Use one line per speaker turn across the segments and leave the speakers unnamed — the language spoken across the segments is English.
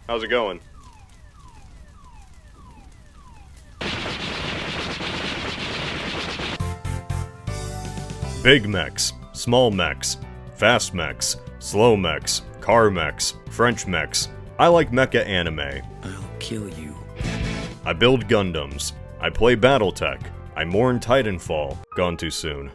how's it going? Big mechs, small mechs, fast mechs, slow mechs, car mechs, French mechs. I like mecha anime.
I'll kill you.
I build Gundams. I play Battletech. I mourn Titanfall. Gone too soon.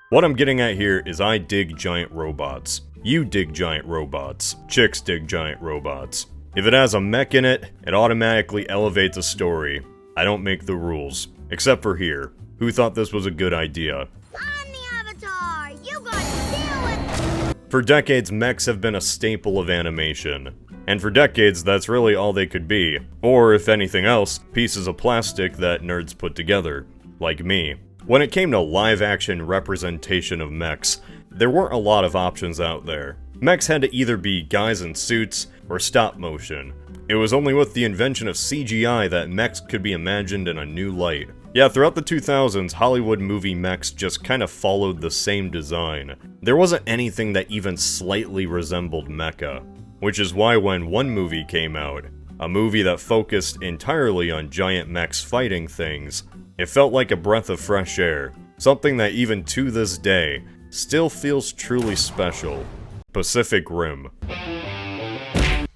What I'm getting at here is I dig giant robots. You dig giant robots. Chicks dig giant robots. If it has a mech in it, it automatically elevates a story. I don't make the rules. Except for here. Who thought this was a good idea?
I'm the Avatar! You gotta deal with...
For decades, mechs have been a staple of animation. And for decades, that's really all they could be. Or, if anything else, pieces of plastic that nerds put together. Like me. When it came to live-action representation of mechs, there weren't a lot of options out there. Mechs had to either be guys in suits, or stop motion. It was only with the invention of CGI that mechs could be imagined in a new light. Yeah, throughout the 2000s, Hollywood movie mechs just kind of followed the same design. There wasn't anything that even slightly resembled mecha. Which is why when one movie came out, a movie that focused entirely on giant mechs fighting things, it felt like a breath of fresh air. Something that even to this day, still feels truly special. Pacific Rim.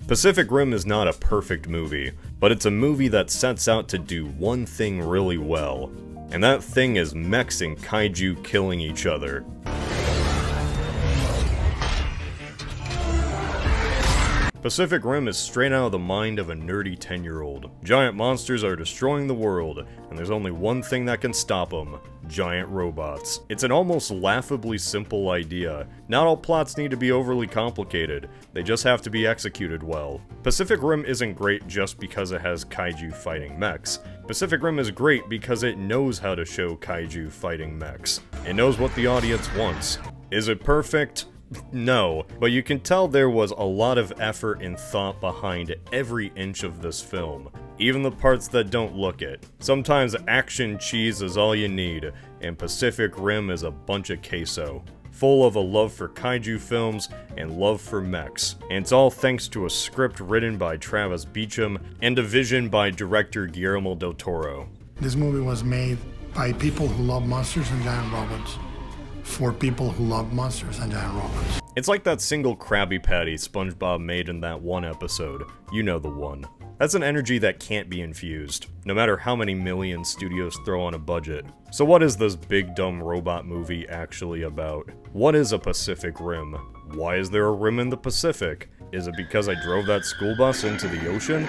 Pacific Rim is not a perfect movie, but it's a movie that sets out to do one thing really well. And that thing is mechs and kaiju killing each other. Pacific Rim is straight out of the mind of a nerdy 10-year-old. Giant monsters are destroying the world, and there's only one thing that can stop them: giant robots. It's an almost laughably simple idea. Not all plots need to be overly complicated, they just have to be executed well. Pacific Rim isn't great just because it has kaiju fighting mechs. Pacific Rim is great because it knows how to show kaiju fighting mechs. It knows what the audience wants. Is it perfect? No, but you can tell there was a lot of effort and thought behind every inch of this film, even the parts that don't look it. Sometimes action cheese is all you need, and Pacific Rim is a bunch of queso, full of a love for kaiju films and love for mechs. And it's all thanks to a script written by Travis Beacham and a vision by director Guillermo del Toro.
This movie was made by people who love monsters and giant robots. For people who love monsters and giant robots.
It's like that single Krabby Patty SpongeBob made in that one episode. You know the one. That's an energy that can't be infused, no matter how many millions studios throw on a budget. So what is this big dumb robot movie actually about? What is a Pacific Rim? Why is there a rim in the Pacific? Is it because I drove that school bus into the ocean?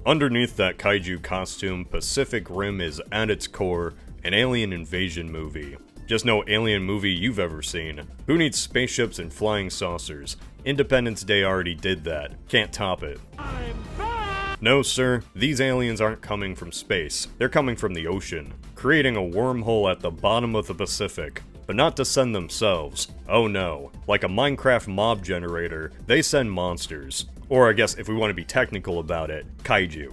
Underneath that kaiju costume, Pacific Rim is, at its core, an alien invasion movie. Just no alien movie you've ever seen. Who needs spaceships and flying saucers? Independence Day already did that. Can't top it. No, sir, these aliens aren't coming from space. They're coming from the ocean, creating a wormhole at the bottom of the Pacific. But not to send themselves. Oh no. Like a Minecraft mob generator, they send monsters. Or I guess if we want to be technical about it, kaiju.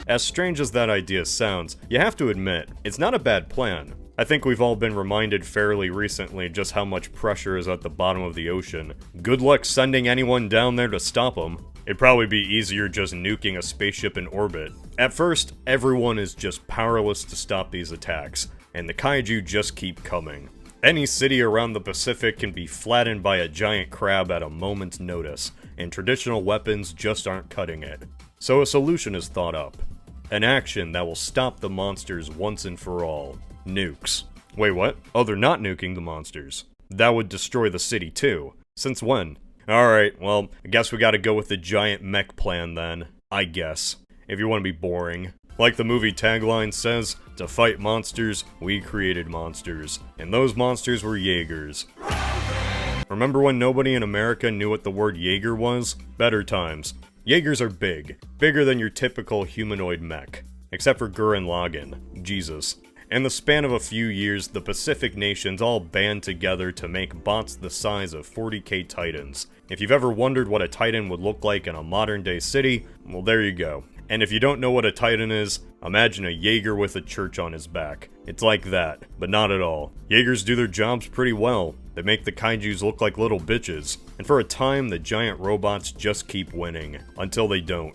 As strange as that idea sounds, you have to admit, it's not a bad plan. I think we've all been reminded fairly recently just how much pressure is at the bottom of the ocean. Good luck sending anyone down there to stop them. It'd probably be easier just nuking a spaceship in orbit. At first, everyone is just powerless to stop these attacks, and the kaiju just keep coming. Any city around the Pacific can be flattened by a giant crab at a moment's notice, and traditional weapons just aren't cutting it. So a solution is thought up. An action that will stop the monsters once and for all. Nukes. Wait, what? Oh, they're not nuking the monsters. That would destroy the city too. Since when? Alright, well, I guess we gotta go with the giant mech plan then. I guess. If you want to be boring. Like the movie tagline says, to fight monsters, we created monsters. And those monsters were Jaegers. Remember when nobody in America knew what the word Jaeger was? Better times. Jaegers are big. Bigger than your typical humanoid mech. Except for Gurren Lagann. Jesus. In the span of a few years, the Pacific nations all band together to make bots the size of 40k Titans. If you've ever wondered what a Titan would look like in a modern day city, well there you go. And if you don't know what a Titan is, imagine a Jaeger with a church on his back. It's like that, but not at all. Jaegers do their jobs pretty well. They make the kaijus look like little bitches, and for a time the giant robots just keep winning, until they don't.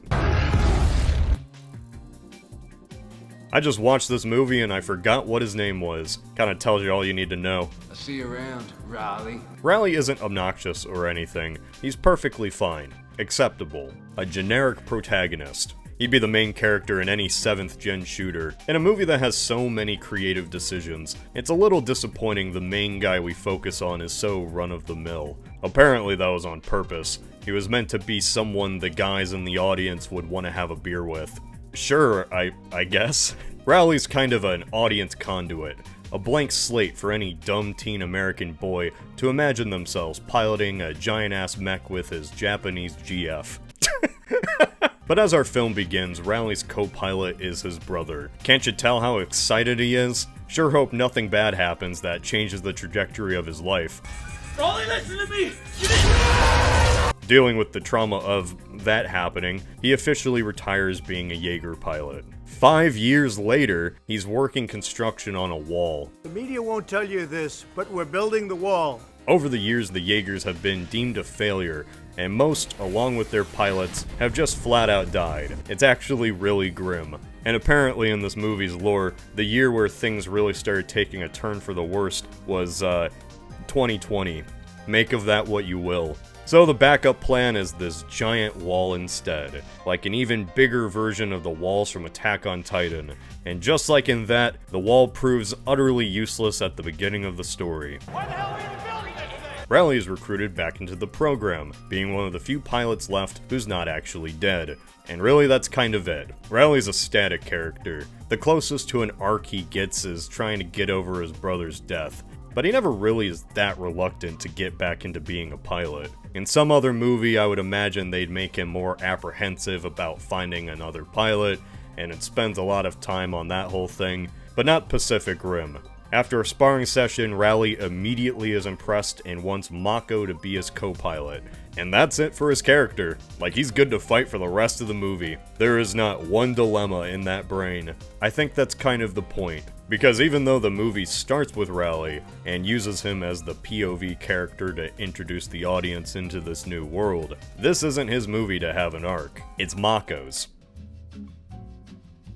I just watched this movie and I forgot what his name was. Kinda tells you all you need to know.
I'll see you around, Raleigh.
Raleigh isn't obnoxious or anything. He's perfectly fine. Acceptable. A generic protagonist. He'd be the main character in any 7th gen shooter. In a movie that has so many creative decisions, it's a little disappointing the main guy we focus on is so run-of-the-mill. Apparently that was on purpose. He was meant to be someone the guys in the audience would want to have a beer with. Sure, I guess. Rowley's kind of an audience conduit. A blank slate for any dumb teen American boy to imagine themselves piloting a giant-ass mech with his Japanese GF. But as our film begins, Rowley's co-pilot is his brother. Can't you tell how excited he is? Sure hope nothing bad happens that changes the trajectory of his life.
Raleigh, listen to me!
Dealing with the trauma of that happening, he officially retires being a Jaeger pilot. 5 years later, he's working construction on a wall.
The media won't tell you this, but we're building the wall.
Over the years, the Jaegers have been deemed a failure, and most, along with their pilots, have just flat out died. It's actually really grim. And apparently in this movie's lore, the year where things really started taking a turn for the worst was, 2020. Make of that what you will. So the backup plan is this giant wall instead, like an even bigger version of the walls from Attack on Titan. And just like in that, the wall proves utterly useless at the beginning of the story.
Why the hell are we even building this thing?
Raleigh is recruited back into the program, being one of the few pilots left who's not actually dead. And really that's kind of it. Raleigh's a static character. The closest to an arc he gets is trying to get over his brother's death. But he never really is that reluctant to get back into being a pilot. In some other movie, I would imagine they'd make him more apprehensive about finding another pilot, and it spends a lot of time on that whole thing, but not Pacific Rim. After a sparring session, Raleigh immediately is impressed and wants Mako to be his co-pilot. And that's it for his character. Like, he's good to fight for the rest of the movie. There is not one dilemma in that brain. I think that's kind of the point. Because even though the movie starts with Raleigh and uses him as the POV character to introduce the audience into this new world, this isn't his movie to have an arc. It's Mako's.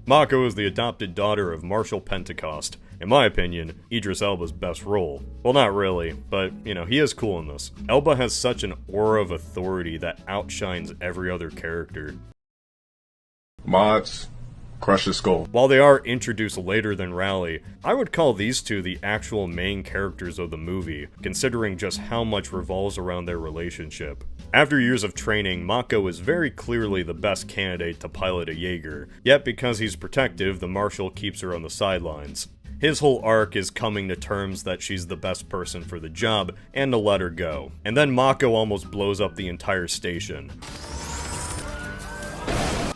Mako is the adopted daughter of Marshall Pentecost. In my opinion, Idris Elba's best role. Well, not really, but, you know, he is cool in this. Elba has such an aura of authority that outshines every other character.
Mods, crush his skull.
While they are introduced later than Raleigh, I would call these two the actual main characters of the movie, considering just how much revolves around their relationship. After years of training, Mako is very clearly the best candidate to pilot a Jaeger, yet because he's protective, the Marshal keeps her on the sidelines. His whole arc is coming to terms that she's the best person for the job, and to let her go. And then Mako almost blows up the entire station.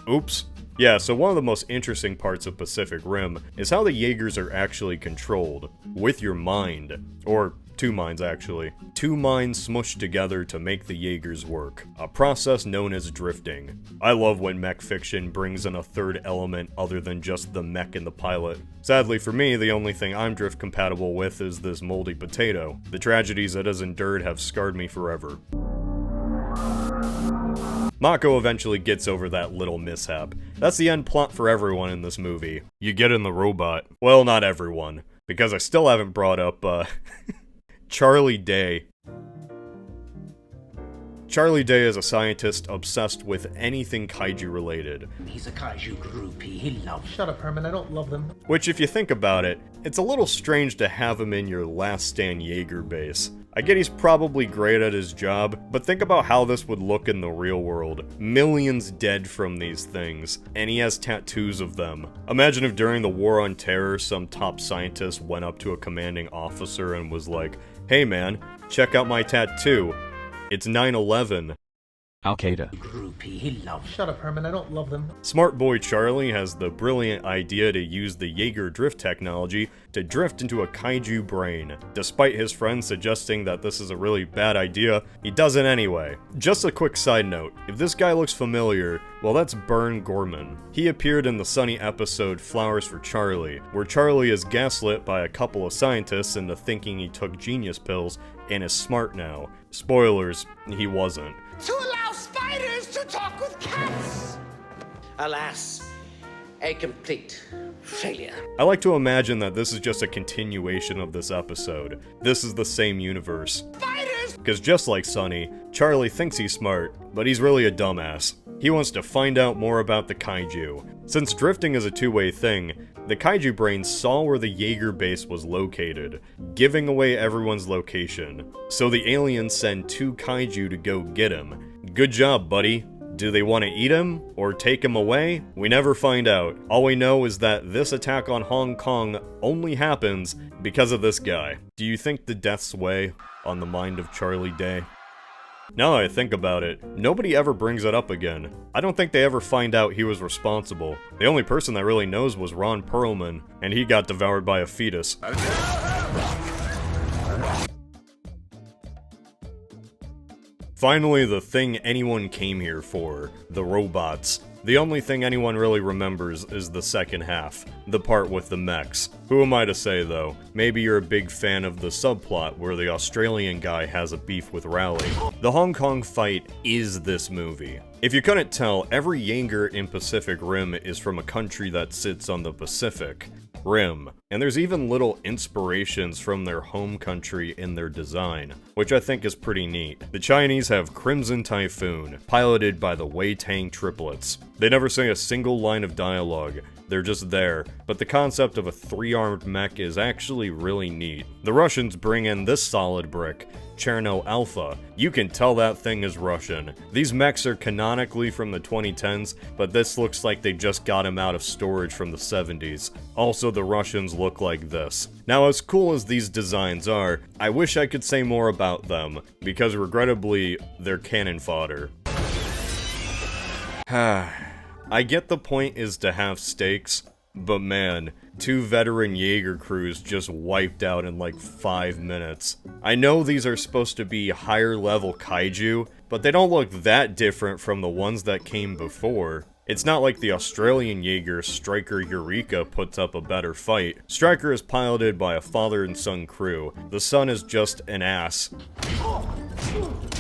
Oops. Yeah, so one of the most interesting parts of Pacific Rim is how the Jaegers are actually controlled. With your mind. Or two minds, actually. Two minds smushed together to make the Jaegers work. A process known as drifting. I love when mech fiction brings in a third element other than just the mech and the pilot. Sadly for me, the only thing I'm drift compatible with is this moldy potato. The tragedies it has endured have scarred me forever. Mako eventually gets over that little mishap. That's the end plot for everyone in this movie. You get in the robot. Well, not everyone. Because I still haven't brought up, Charlie Day. Charlie Day is a scientist obsessed with anything kaiju related.
He's a kaiju groupie. He loves.
Shut up, Herman. I don't love them.
Which, if you think about it, it's a little strange to have him in your Last Stand Jaeger base. I get he's probably great at his job, but think about how this would look in the real world. Millions dead from these things, and he has tattoos of them. Imagine if during the War on Terror, some top scientist went up to a commanding officer and was like, "Hey man, check out my tattoo. It's 9/11.
Al-Qaeda.
Groupie he loves.
Shut up, Herman. I don't love them.
Smart boy Charlie has the brilliant idea to use the Jaeger drift technology to drift into a kaiju brain. Despite his friends suggesting that this is a really bad idea, he does it anyway. Just a quick side note, if this guy looks familiar, well, that's Bern Gorman. He appeared in the Sunny episode Flowers for Charlie, where Charlie is gaslit by a couple of scientists into thinking he took genius pills and is smart now. Spoilers, he wasn't.
To allow spiders to talk with cats!
Alas, a complete failure.
I like to imagine that this is just a continuation of this episode. This is the same universe.
Spiders!
Because just like Sunny, Charlie thinks he's smart, but he's really a dumbass. He wants to find out more about the kaiju. Since drifting is a two-way thing, the kaiju brain saw where the Jaeger base was located, giving away everyone's location. So the aliens send 2 kaiju to go get him. Good job, buddy. Do they want to eat him or take him away? We never find out. All we know is that this attack on Hong Kong only happens because of this guy. Do you think the deaths weigh on the mind of Charlie Day? Now that I think about it, nobody ever brings it up again. I don't think they ever find out he was responsible. The only person that really knows was Ron Perlman, and he got devoured by a fetus. Finally, the thing anyone came here for, the robots. The only thing anyone really remembers is the second half, the part with the mechs. Who am I to say though? Maybe you're a big fan of the subplot where the Australian guy has a beef with Rowley. The Hong Kong fight is this movie. If you couldn't tell, every Jaeger in Pacific Rim is from a country that sits on the Pacific Rim, and there's even little inspirations from their home country in their design, which I think is pretty neat. The Chinese have Crimson Typhoon, piloted by the Wei Tang triplets. They never say a single line of dialogue, they're just there, but the concept of a 3-armed mech is actually really neat. The Russians bring in this solid brick, Cherno Alpha. You can tell that thing is Russian. These mechs are canonically from the 2010s, but this looks like they just got him out of storage from the 70s. Also, the Russians look like this. Now, as cool as these designs are, I wish I could say more about them, because regrettably, they're cannon fodder. I get the point is to have stakes, but man, 2 veteran Jaeger crews just wiped out in like 5 minutes. I know these are supposed to be higher level kaiju, but they don't look that different from the ones that came before. It's not like the Australian Jaeger Striker Eureka puts up a better fight. Striker is piloted by a father and son crew. The son is just an ass,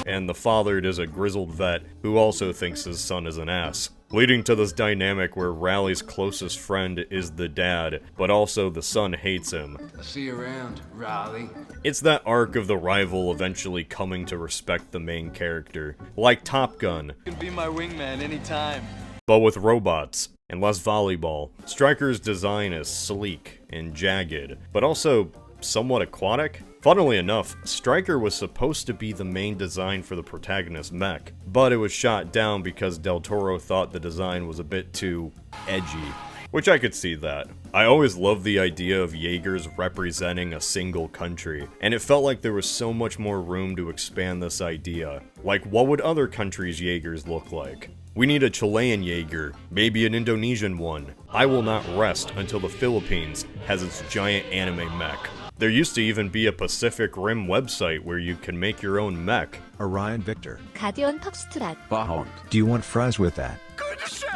and the father is a grizzled vet who also thinks his son is an ass. Leading to this dynamic where Rowley's closest friend is the dad, but also the son hates him.
I'll see you around, Raleigh.
It's that arc of the rival eventually coming to respect the main character, like Top Gun.
You can be my wingman anytime.
But with robots and less volleyball. Striker's design is sleek and jagged, but also somewhat aquatic. Funnily enough, Striker was supposed to be the main design for the protagonist mech, but it was shot down because Del Toro thought the design was a bit too edgy. Which I could see that. I always loved the idea of Jaegers representing a single country, and it felt like there was so much more room to expand this idea. Like, what would other countries' Jaegers look like? We need a Chilean Jaeger, maybe an Indonesian one. I will not rest until the Philippines has its giant anime mech. There used to even be a Pacific Rim website where you can make your own mech.
Orion Victor.
가디언 퍽스트랏.
Bahond. Do you want fries with that?
Good show!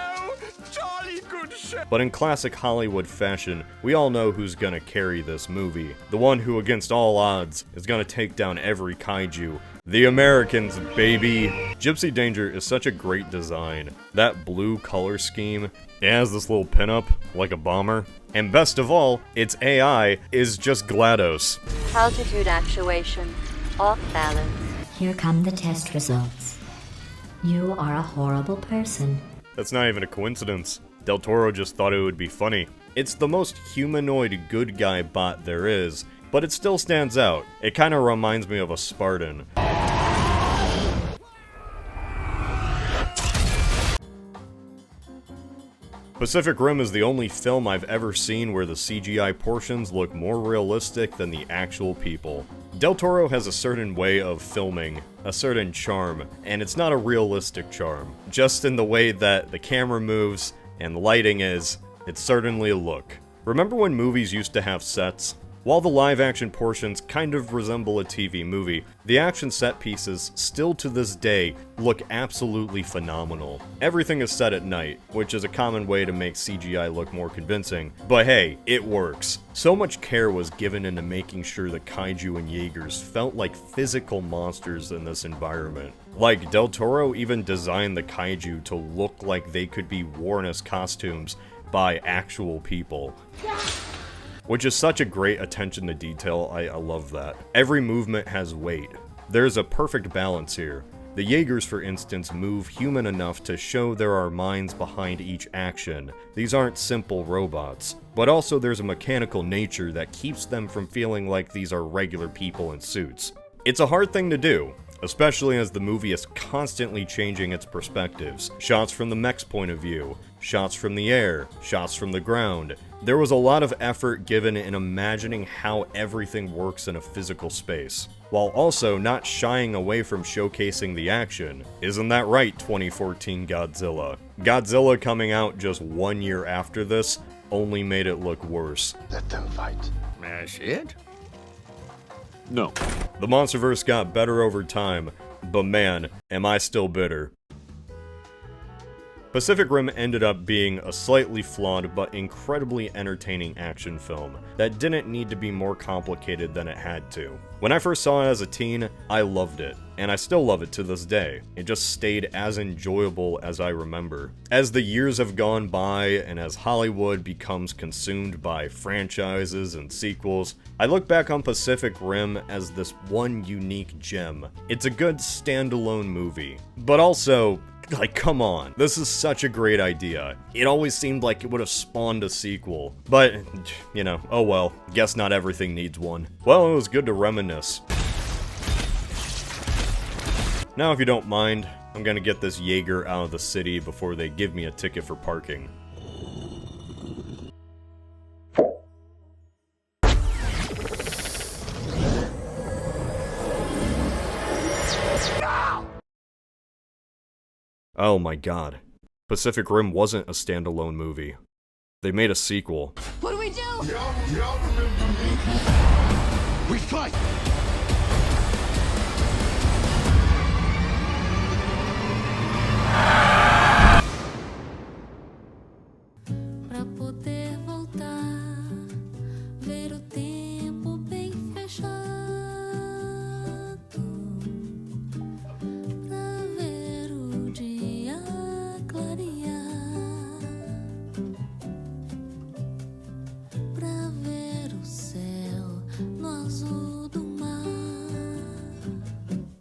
Jolly good show!
But in classic Hollywood fashion, we all know who's gonna carry this movie. The one who, against all odds, is gonna take down every kaiju. The Americans, baby! Gypsy Danger is such a great design. That blue color scheme, it has this little pinup, like a bomber. And best of all, its AI is just GLaDOS.
Altitude actuation. Off balance.
Here come the test results. You are a horrible person.
That's not even a coincidence. Del Toro just thought it would be funny. It's the most humanoid good guy bot there is, but it still stands out. It kinda reminds me of a Spartan. Pacific Rim is the only film I've ever seen where the CGI portions look more realistic than the actual people. Del Toro has a certain way of filming, a certain charm, and it's not a realistic charm. Just in the way that the camera moves and the lighting is, it's certainly a look. Remember when movies used to have sets? While the live-action portions kind of resemble a TV movie, the action set pieces, still to this day, look absolutely phenomenal. Everything is set at night, which is a common way to make CGI look more convincing, but hey, it works. So much care was given into making sure the kaiju and Jaegers felt like physical monsters in this environment. Like, Del Toro even designed the kaiju to look like they could be worn as costumes by actual people. Which is such a great attention to detail, I love that. Every movement has weight. There's a perfect balance here. The Jaegers, for instance, move human enough to show there are minds behind each action. These aren't simple robots. But also there's a mechanical nature that keeps them from feeling like these are regular people in suits. It's a hard thing to do, especially as the movie is constantly changing its perspectives. Shots from the mech's point of view, shots from the air, shots from the ground. There was a lot of effort given in imagining how everything works in a physical space, while also not shying away from showcasing the action. Isn't that right, 2014 Godzilla? Godzilla coming out just 1 year after this only made it look worse.
Let them fight.
That's it?
No.
The Monsterverse got better over time, but man, am I still bitter. Pacific Rim ended up being a slightly flawed but incredibly entertaining action film that didn't need to be more complicated than it had to. When I first saw it as a teen, I loved it, and I still love it to this day. It just stayed as enjoyable as I remember. As the years have gone by and as Hollywood becomes consumed by franchises and sequels, I look back on Pacific Rim as this one unique gem. It's a good standalone movie, but also, like, come on, this is such a great idea. It always seemed like it would have spawned a sequel. But, you know, oh well, guess not everything needs one. Well, it was good to reminisce. Now, if you don't mind, I'm gonna get this Jaeger out of the city before they give me a ticket for parking. Oh my god. Pacific Rim wasn't a standalone movie. They made a sequel.
What do we do?
Y'all remember me? We fight!